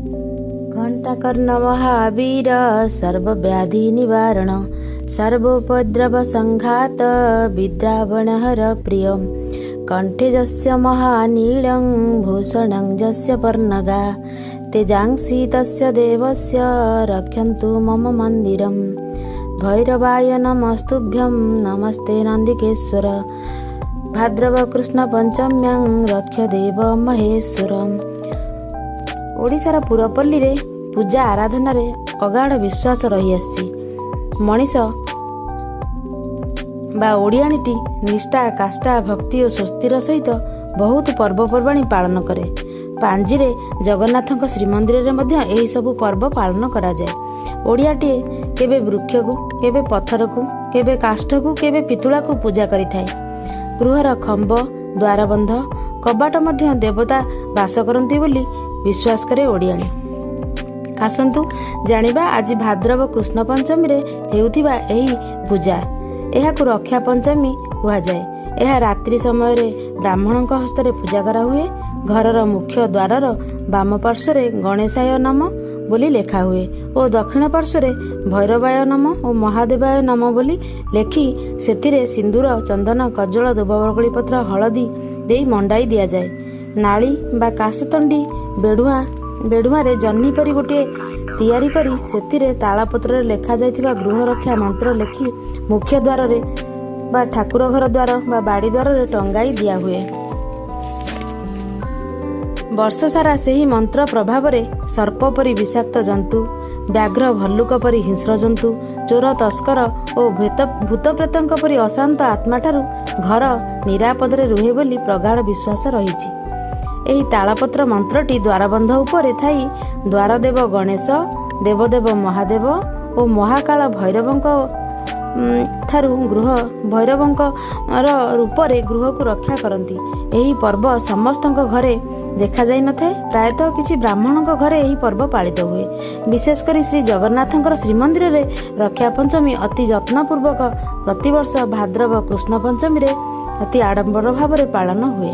घंटाकर्ण महावीर सर्वव्याधि निवारण सर्वोपद्रव संघात विद्रावणहर प्रिय कंठे जस्य महानीलं भूषणं जस्य पर्णगा तेजांसि तस्य देवस्य रक्षन्तु मम मन्दिरं भैरवाय नमस्तुभ्यं नमस्ते नंदिकेश्वर भाद्रव कृष्ण पंचम्यां रक्ष देव महेश्वरम। ओडिशार पुरपल्ली रे पूजा आराधना रे अगाढ़ विश्वास रही आसी मनीष बा ओडियाणीटी निष्ठा काष्ठा भक्ति और स्वस्तिर सहित बहुत पर्वपर्वाणी पालन करे। पांजीरे जगन्नाथक श्रीमंदिर रे मध्य एही सबु पर्व पालन करा जाए। ओडियाटी केबे वृक्ष को केबे पत्थर को केबे काष्ठ को केबे पितुला को पूजा करि थाए। गृहर खंब द्वारबंध कबाट मध्य देवता वास करती बोली विश्वास करे ओडियाणी। आसंतु जानिबा आज भाद्रव कृष्ण पंचमी रे हेउथिबा एही पूजा एहाकु रक्षा पंचमी कुहा जाए। यह रात्रि समय रे ब्राह्मणक हस्तरे पूजा करा हुए। घरर मुख्य द्वारर वाम पार्श्वरे गणेशाय नम बोली लेखा हुए और दक्षिण पार्श्वरे भैरवाय नम और महादेवाय नम बोली लेखि सेतिरे सिंदूर चंदन कज्जल दुबबरकली पत्र हलदी देई मंडाई दिया जाए। नाली बा काशतंडी बेडुआ रे जन्नी परी गोटे तैयारी करी सेतिरे तालापत्र लेखा जाइथिबा गृह रक्षा मंत्र लेखि मुख्य द्वार रे बा ठाकुर घर द्वार बा बाड़ी द्वार रे टंगाई दिया हुए। वर्ष सारा सेही मंत्र प्रभाव रे सर्प परी विषाक्त जंतु व्याघ्र भल्लुक परी हिंस्र जंतु चोर तस्कर और भूत प्रेतंक परी अशांत आत्मा ठारू घर निरापद रे रुहे बोली प्रगाढ़ विश्वास रही। एही तालपत्र मंत्रटी द्वारबंध उपरे थाई द्वारदेव गणेश देवदेव महादेव और महाकाल भैरवंक ठारू भैरवंक रूपरे गृह को रक्षा करती। एही पर्व समस्तଙ୍କ घरे देखा जाई नଥାଏ। प्रायतः किछि ब्राह्मणଙ୍କ घरे एही पर्व पालित हुए। विशेष करी श्री जगन्नाथଙ୍କର श्रीमंदिर रे रक्षा पंचमी अति जत्नपूर्वक प्रतिवर्ष भाद्रव कृष्ण पंचमी रे अति आडंबर भाव पालन हुए।